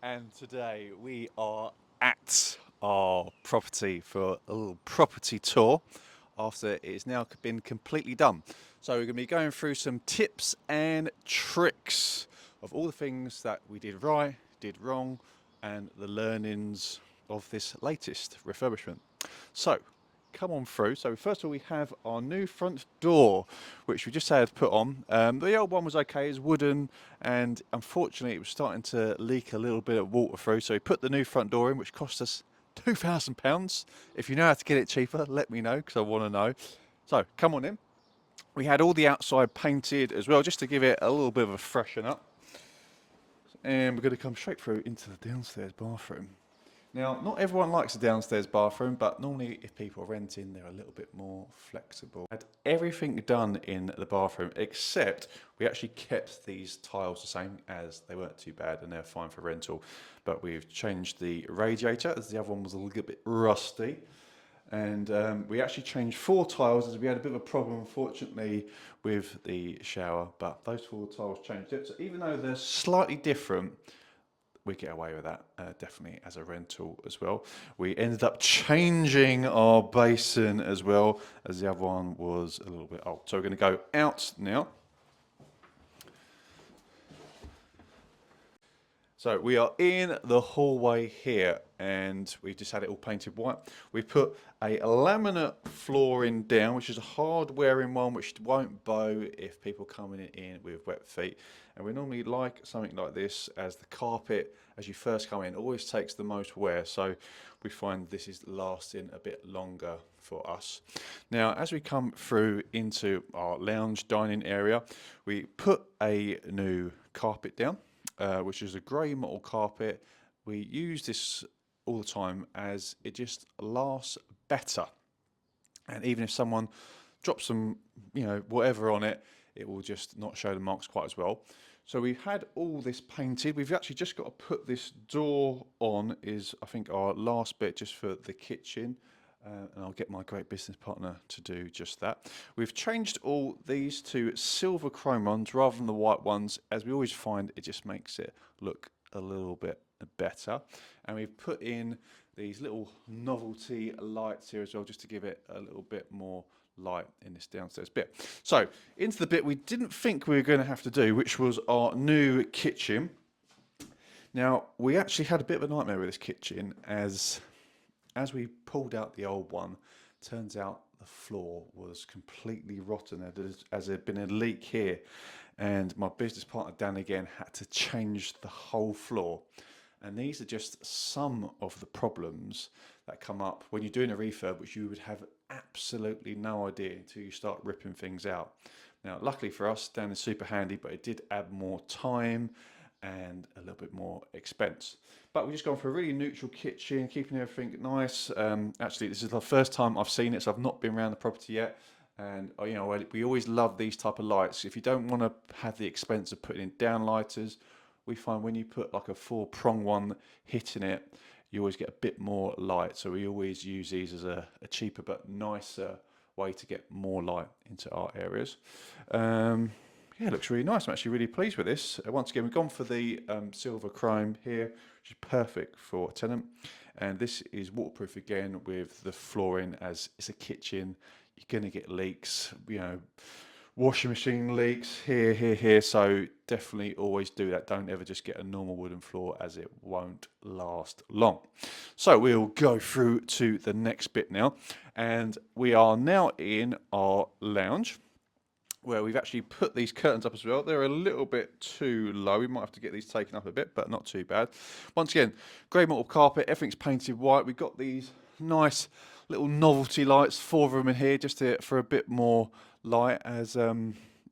and today we are at our property for a little property tour after it's now been completely done. So we're going to be going through some tips and tricks of all the things that we did right, did wrong, and the learnings of this latest refurbishment. So come on through. So first of all, we have our new front door, which we just had put on. The old one was okay, it's wooden, and unfortunately it was starting to leak a little bit of water through. So we put the new front door in, which cost us £2,000. If you know how to get it cheaper, let me know, because I want to know. So come on in. We had all the outside painted as well, just to give it a little bit of a freshen up. And we're going to come straight through into the downstairs bathroom. Now, not everyone likes a downstairs bathroom, but normally if people are renting, they're a little bit more flexible. Had everything done in the bathroom, except we actually kept these tiles the same, as they weren't too bad and they're fine for rental. But we've changed the radiator, as the other one was a little bit rusty. And we actually changed 4 tiles, as we had a bit of a problem, unfortunately, with the shower. But those 4 tiles changed it. So even though they're slightly different, we get away with that, definitely as a rental as well. We ended up changing our basin as well, as the other one was a little bit old. So we're going to go out now. So we are in the hallway here, and we've just had it all painted white. We put a laminate flooring down, which is a hard wearing one, which won't bow if people coming in with wet feet. And we normally like something like this, as the carpet, as you first come in, always takes the most wear. So we find this is lasting a bit longer for us. Now, as we come through into our lounge dining area, we put a new carpet down. Which is a grey mottle carpet. We use this all the time as it just lasts better. And even if someone drops some, whatever on it, it will just not show the marks quite as well. So we've had all this painted. We've actually just got to put this door on, is I think our last bit just for the kitchen. And I'll get my great business partner to do just that. We've changed all these to silver chrome ones rather than the white ones, as we always find it just makes it look a little bit better. And we've put in these little novelty lights here as well, just to give it a little bit more light in this downstairs bit. So into the bit we didn't think we were going to have to do, which was our new kitchen. Now, we actually had a bit of a nightmare with this kitchen, as we pulled out the old one, turns out the floor was completely rotten, as there had been a leak here, and my business partner Dan again had to change the whole floor. And these are just some of the problems that come up when you're doing a refurb, which you would have absolutely no idea until you start ripping things out. Now, luckily for us, Dan is super handy, but it did add more time and a little bit more expense. But we've just gone for a really neutral kitchen, keeping everything nice. Actually, this is the first time I've seen it, so I've not been around the property yet. And we always love these type of lights. If you don't want to have the expense of putting in downlighters, we find when you put like a 4-prong one hitting it, you always get a bit more light. So we always use these as a cheaper but nicer way to get more light into our areas. Yeah, it looks really nice. I'm actually really pleased with this. Once again, we've gone for the silver chrome here, which is perfect for a tenant. And this is waterproof again with the flooring, as it's a kitchen. You're going to get leaks, washing machine leaks here. So definitely always do that. Don't ever just get a normal wooden floor, as it won't last long. So we'll go through to the next bit now. And we are now in our lounge, where we've actually put these curtains up as well. They're a little bit too low. We might have to get these taken up a bit, but not too bad. Once again, grey mottle carpet, everything's painted white. We've got these nice little novelty lights, 4 of them in here, just for a bit more light, as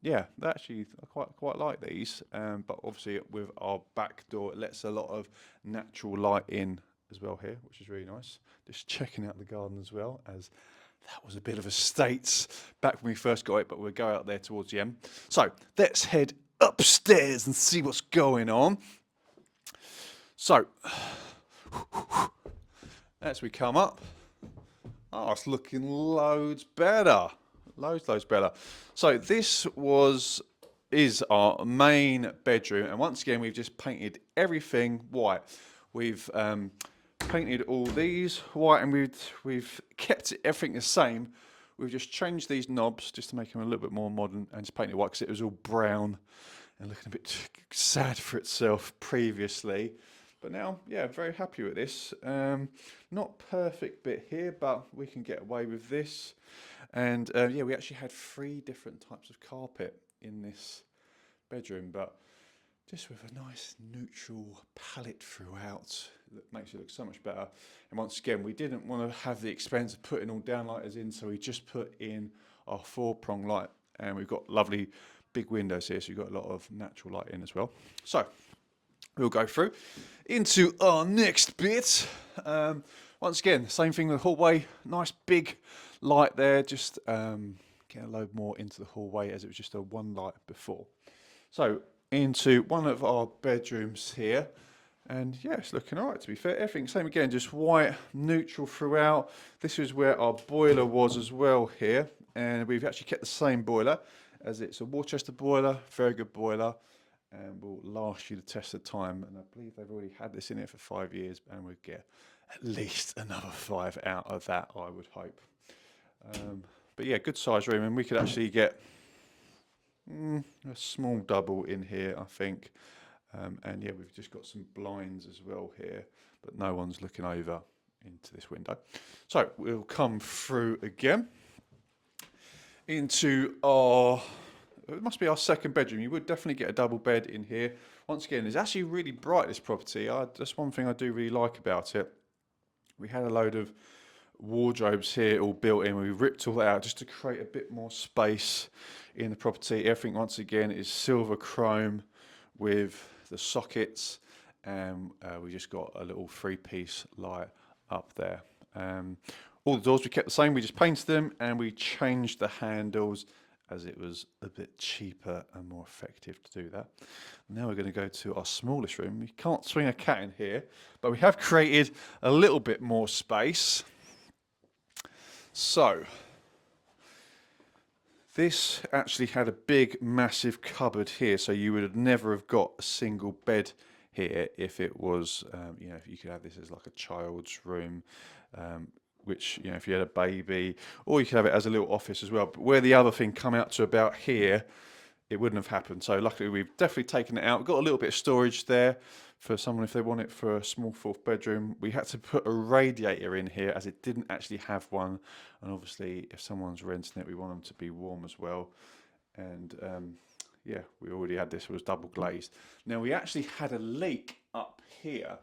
yeah, actually I quite like these. But obviously with our back door, it lets a lot of natural light in as well here, which is really nice. Just checking out the garden as well, as that was a bit of a state back when we first got it, but we'll go out there towards the end. So let's head upstairs and see what's going on. So as we come up, it's looking loads better. Loads better. So this was is our main bedroom, and once again we've just painted everything white. We've painted all these white, and we've kept everything the same. We've just changed these knobs just to make them a little bit more modern, and just painted white because it was all brown and looking a bit sad for itself previously. But now, yeah, very happy with this. Not perfect bit here, but we can get away with this. And yeah, we actually had 3 different types of carpet in this bedroom, but just with a nice neutral palette throughout that makes it look so much better. And once again, we didn't want to have the expense of putting all downlighters in, so we just put in our 4-prong light, and we've got lovely big windows here, so you've got a lot of natural light in as well. So we'll go through into our next bit. Once again, same thing with the hallway, nice big light there, just get a load more into the hallway as it was just a 1 light before. So into one of our bedrooms here, and yeah, it's looking alright to be fair. Everything same again, just white, neutral throughout. This is where our boiler was as well here, and we've actually kept the same boiler, as it's a Worcester boiler, very good boiler, and will last you the test of time. And I believe they've already had this in it for 5 years, and we'll get at least another 5 out of that, I would hope. But yeah, good size room, and we could actually get a small double in here, I think. And yeah, we've just got some blinds as well here, but no one's looking over into this window. So we'll come through again into our, it must be our 2nd bedroom. You would definitely get a double bed in here. Once again, it's actually really bright, this property. That's one thing I do really like about it. We had a load of wardrobes here all built in. We ripped all that out just to create a bit more space in the property. Everything once again is silver chrome with the sockets, and we just got a little 3-piece light up there. All the doors we kept the same, we just painted them, and we changed the handles as it was a bit cheaper and more effective to do that. Now we're going to go to our smallest room. We can't swing a cat in here, but we have created a little bit more space. So this actually had a big, massive cupboard here, so you would never have got a single bed here if it was, you know, if you could have this as like a child's room, which, you know, if you had a baby, or you could have it as a little office as well. But where the other thing come out to about here, it wouldn't have happened. So luckily we've definitely taken it out. We've got a little bit of storage there for someone if they want it for a small 4th bedroom. We had to put a radiator in here as it didn't actually have one. And obviously if someone's renting it, we want them to be warm as well. And yeah, we already had this, it was double glazed. Now we actually had a leak up here,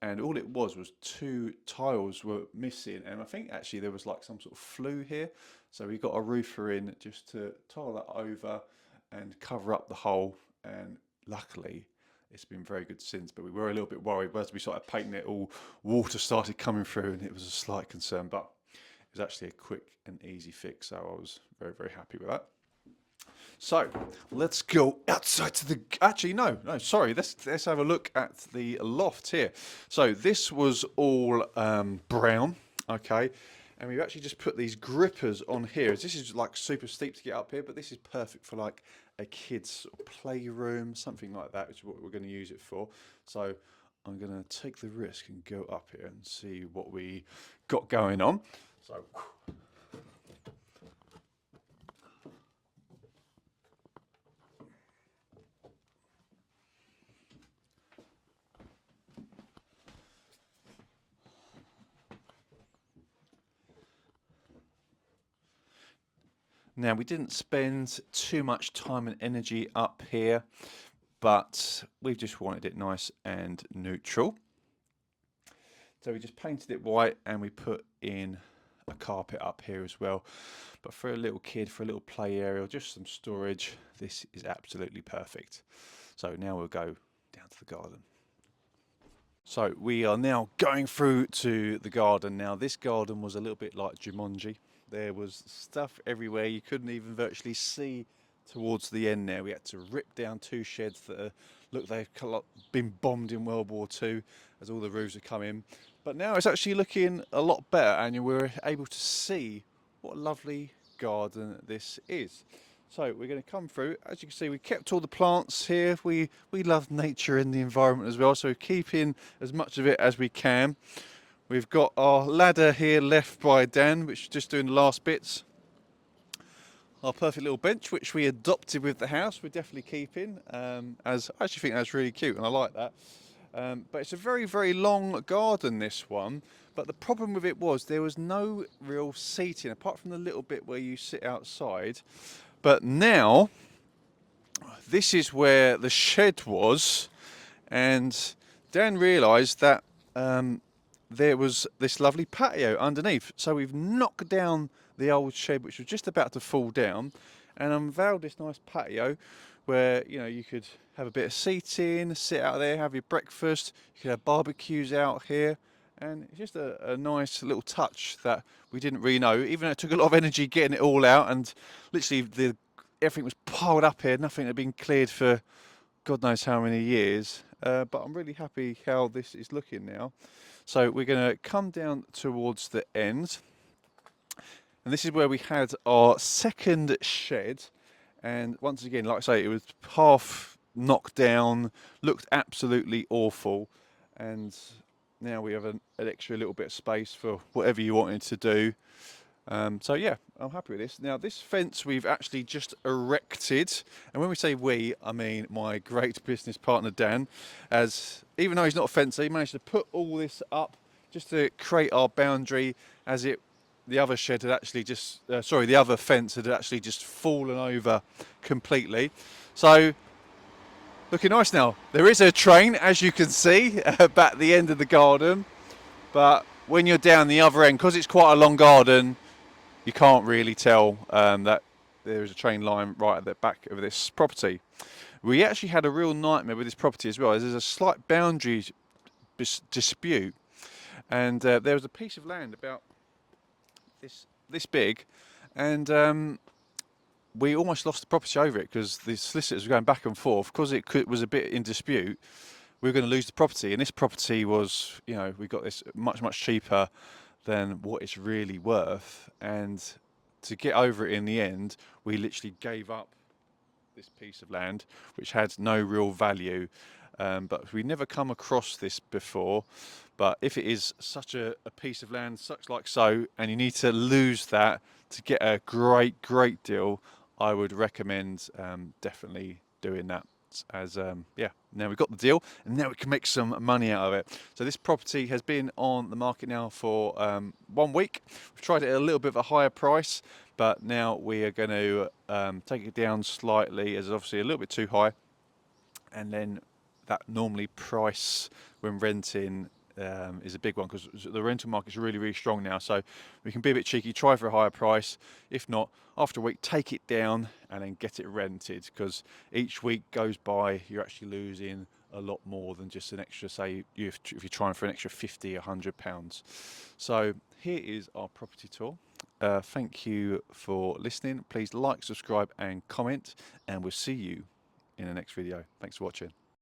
and all it was 2 tiles were missing, and I think actually there was like some sort of flue here, so we got a roofer in just to tile that over and cover up the hole, and luckily it's been very good since. But we were a little bit worried as we started painting it, all water started coming through, and it was a slight concern, but it was actually a quick and easy fix, so I was very, very happy with that. So let's go outside to the, actually no, sorry, let's have a look at the loft here. So this was all brown, okay, and we've actually just put these grippers on here. This is like super steep to get up here, but this is perfect for like a kid's playroom, something like that, which is what we're going to use it for. So I'm going to take the risk and go up here and see what we got going on. So now, we didn't spend too much time and energy up here, but we just wanted it nice and neutral. So we just painted it white, and we put in a carpet up here as well. But for a little kid, for a little play area, or just some storage, this is absolutely perfect. So now we'll go down to the garden. So we are now going through to the garden. Now this garden was a little bit like Jumanji. There was stuff everywhere. You couldn't even virtually see towards the end there. We had to rip down 2 sheds that look, they've been bombed in World War II as all the roofs have come in. But now it's actually looking a lot better, and we're able to see what a lovely garden this is. So we're going to come through. As you can see, we kept all the plants here. We love nature and the environment as well, so we're keeping as much of it as we can. We've got our ladder here left by Dan, which is just doing the last bits. Our perfect little bench, which we adopted with the house, we're definitely keeping. As I actually think that's really cute, and I like that. But it's a very long garden, this one. But the problem with it was there was no real seating, apart from the little bit where you sit outside. But now, this is where the shed was, and Dan realised that there was this lovely patio underneath. So we've knocked down the old shed, which was just about to fall down, and unveiled this nice patio where, you know, you could have a bit of seating, sit out there, have your breakfast. You could have barbecues out here, and it's just a nice little touch that we didn't really know, even though it took a lot of energy getting it all out, and literally everything was piled up here. Nothing had been cleared for God knows how many years, but I'm really happy how this is looking now. So we're going to come down towards the end, and this is where we had our second shed. And once again, like I say, it was half knocked down, looked absolutely awful, and now we have an extra little bit of space for whatever you wanted to do. So yeah, I'm happy with this. Now this fence we've actually just erected, and when we say we, I mean my great business partner Dan, as even though he's not a fencer, he managed to put all this up just to create our boundary, as the other shed had actually just, the other fence had actually just fallen over completely. So looking nice now. There is a train, as you can see, back at the end of the garden, but when you're down the other end, because it's quite a long garden, you can't really tell that there is a train line right at the back of this property. We actually had a real nightmare with this property as well, as there's a slight boundary dispute, and there was a piece of land about this big, and we almost lost the property over it because the solicitors were going back and forth because it was a bit in dispute. We were going to lose the property, and this property was, you know, we got this much cheaper than what it's really worth, and to get over it in the end, we literally gave up this piece of land which had no real value. But we never come across this before. But if it is such a piece of land, such like so, and you need to lose that to get a great deal, I would recommend definitely doing that. As yeah, now we've got the deal, and now we can make some money out of it. So this property has been on the market now for 1 week. We've tried it at a little bit of a higher price, but now we are going to take it down slightly, as it's obviously a little bit too high. And then that normally price when renting is a big one, because the rental market is really strong now. So we can be a bit cheeky, try for a higher price. If not, after a week, take it down and then get it rented, because each week goes by, you're actually losing a lot more than just an extra, say, if you're trying for an extra 50, £100. So here is our property tour. Thank you for listening. Please like, subscribe and comment, and we'll see you in the next video. Thanks for watching.